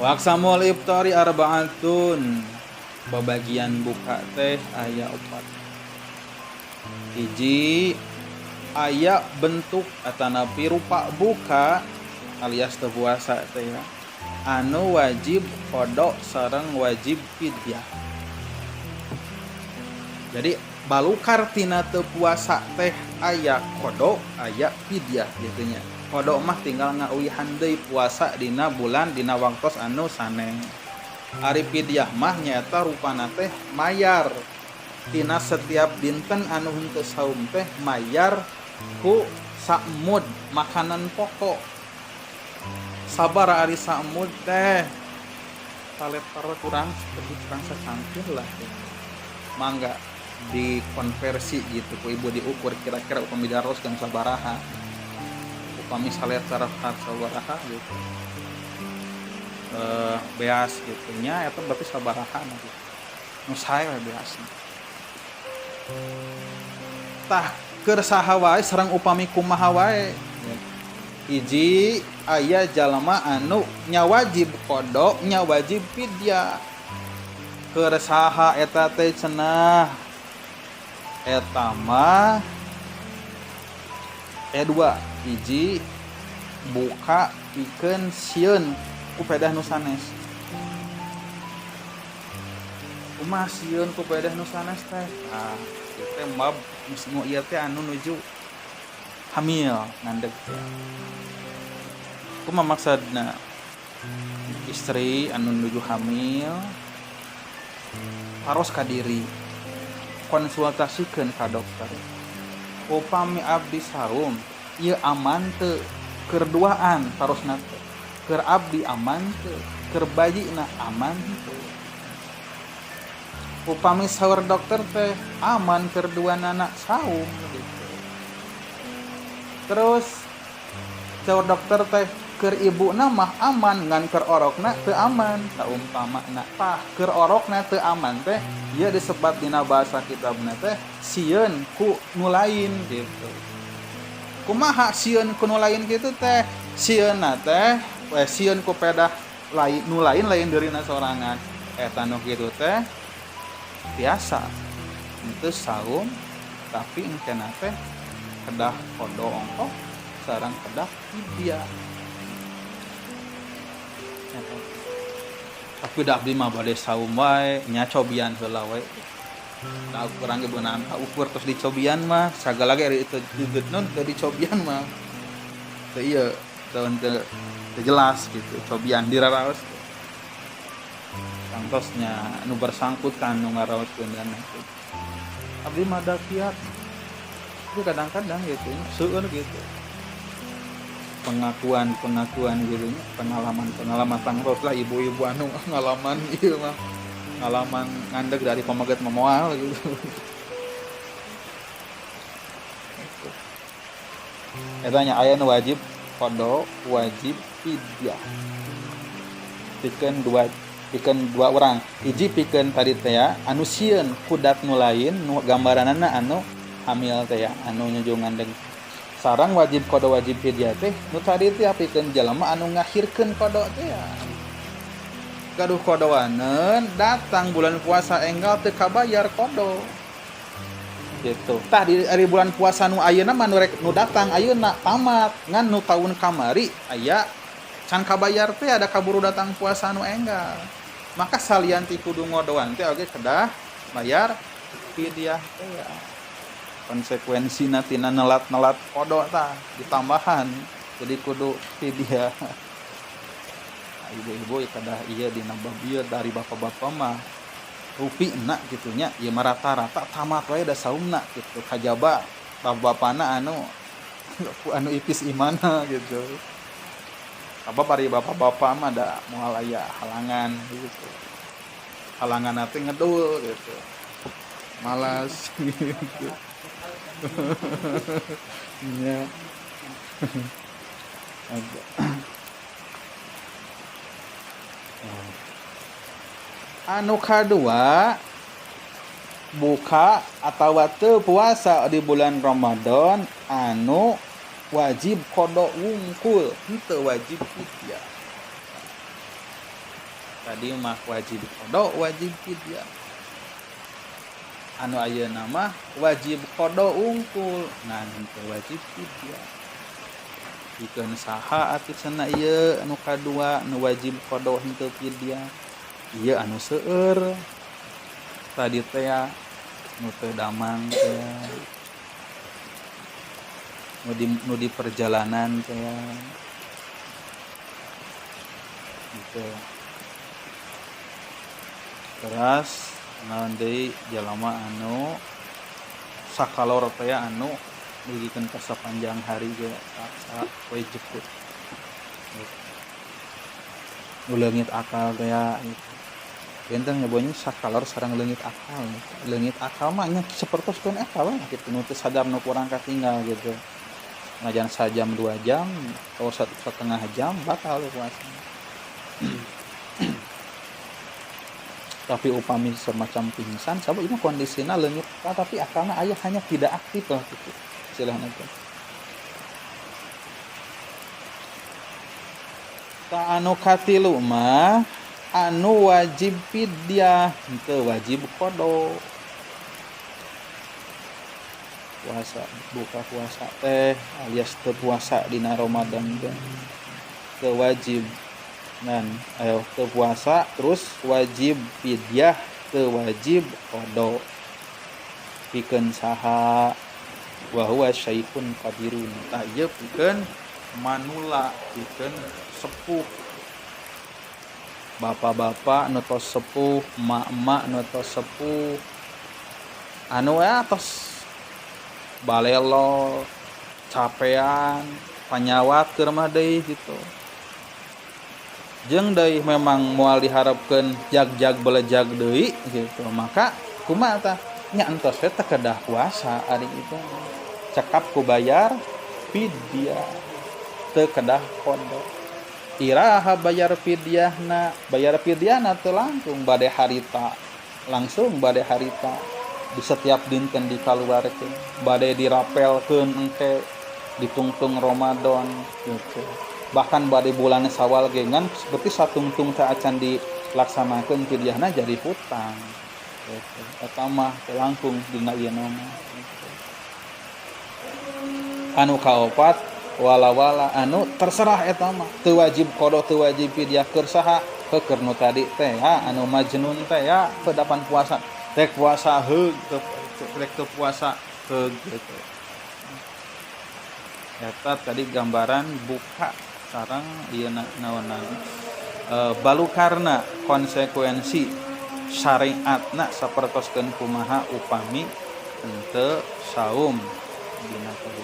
Waqsamul iftari arba'atun. Babagian buka teh aya 4. Hiji aya bentuk atanapi rupa buka alias teu puasa teh ya. Anu wajib qada sareng wajib fidyah. Jadi balukar tina teu puasa teh aya qada aya fidyah gitu nya. Qada mah tinggal ngauihan deui puasa dina bulan dina waktos anu saneh. Ari fidyah mah nyaeta rupana teh mayar tina setiap dinten anu henteu saum teh mayar ku sakmud makanan pokok. Sabar ari sakmud teh saleter kurang sacangkir lah mangga dikonversi gitu ku ibu diukur kira-kira upami daros dan sabaraha upami saleter sabaraha gitu beas gitu nya eta berarti sabaraha gitu nu sae we beasna tah keur saha wae sareng upami kumaha wae hiji aya jalma anu nya wajib qada nya wajib fidyah keur saha eta teh cenah eta mah dua hiji buka pikeun sieun ku pedah nu sanes kumaha sieun ku pedah nu sanes teh ieu teh mab nu ieu teh anu nuju hamil ngandeg teh kumaha maksudna istri anu nuju hamil harus ka diri konsultasikeun ka dokter upami abdi saum ieu aman teu keur duaan harusna teh keur abdi aman teu keur bajina aman teu upami saur dokter teh aman keur duanana saum gitu terus saur dokter teh keur ibuna mah aman ngan keur orokna teu aman saumpamana tah keur orokna teu aman teh ieu disebat dina bahasa kitabna teh sieun ku nu lain gitu kumaha sieun ku nu lain kitu teh sieunna teh sieun ku pedah lain nu lain deurina sorangan eta nu kitu teh biasa henteu saum tapi engkena teh kedah qada ongkos sareng kedah fidyah tapi dah abdi mah bade saum wae nya cobian heula we da kurang ge beunang ukur terus dicobian mah sagala ge ari itu digeutneun teu dicobian mah teu ieu teu jelas gitu cobian diraraos santosnya anu bersangkut kan nu ngaraoskeun dan itu abdi mah da kiat tapi kadang-kadang gitu seueur gitu pengakuan gitu pengalaman tangros lah ibu-ibu anu ngalaman ieu mah ngalaman ngandeg dari pamaget memoal gitu eta nya aya nu wajib qada wajib fidyah pikeun dua urang hiji pikeun tadi teh ya anu sieun kudat nu lain nu gambaranana anu hamil teh ya anu nuju ngandeg sarang wajib qada wajib fidyah teh nu tadi teh pikeun jalema anu ngakhirkeun qada teh ya gaduh qadawaneun datang bulan puasa enggal teu kabayar qada gitu tah di ari bulan puasa nu ayeuna mah nu datang ayeuna tamat ngan nu taun kamari aya can kabayar teh ada kaburu datang puasa nu enggal maka salian ti kudu ngodoan teh oge kedah bayar fidyah teh ya konsekuensina tina nelat-nelat qada tah ditambahan jadi kudu fidyah ibu-ibu kadah ieu dina bab ieu dari bapak-bapak mah rupina gitu nya ieu mah rata-rata tamat wae da saumna gitu kajaba bapak-bapana anu ipis imana gitu apa bari bapak-bapak mah da moal aya halangan gitu halangan teh ngedul gitu malas gitu ya anu kadua buka atawa teu puasa di bulan Ramadan anu wajib qada wungkul henteu wajib fidyah tadi mah wajib qada wajib fidyah anu ayeuna mah wajib qada unggul nah henteu wajib fidyah pikeun saha atisna ieu anu kadua nu wajib qada henteu fidyah ieu anu seueur tadi teh nu teu damang teh nu di perjalanan teh gitu. Teras naon deui jalma anu sakalor teh anu dugikeun ka sapanjang hari ge sa poe jeput. Nu leungit akal teh gitu. Benteng nyabonya sakalor sareng leungit akal. Leungit akal mah nya sapertoskeun eta we kitu nu teu sadar nu kurang katinggal gitu. Ngajan sajam 2 jam atau 1,5 jam batal puasa. Tapi upami semacam pingsan sabab ini kondisina leungit tapi akalna aya hanya tidak aktif lah gitu. Istilahna teh. Ta anu katilu mah anu wajib fidyah henteu wajib qada. Puasa buka puasa teh alias teu puasa dina Ramadan teh teu wajib nan ayo teu puasa terus wajib fidyah teu wajib qada pikeun saha wa huwa syaikhun kabirun tah ieu pikeun manula pikeun sepuh bapak-bapak nu tos sepuh emak-emak nu tos sepuh anu tos balelo capean panyawat keur mah deui gitu jeung deui memang moal diharapkeun jag-jag belejag deui gitu maka kumaha tah nya entos we teh kedah puasa ari itu cekap ku bayar fidyah teu kedah qada iraha bayar fidyahna teu langsung bade harita di setiap dinten dikaluarkeun bade dirapelkeun engke ditungtung Ramadan gitu bahkan bade bulan Sawal ge ngan seperti satungtung teh acan dilaksanakeun fidyahna jadi hutang gitu eta mah teu langkung dina ieu nama gitu. Anu kaopat wala anu terserah eta mah teu wajib qada teu wajib fidyah keur saha keur nu tadi teh anu majnun teh pedapan puasa tek puasa heug teu puasa heug gitu eta tadi gambaran buka sareng ieu naonna balukarna konsekuensi syariatna sapertoskeun kumaha upami henteu saum dina tadi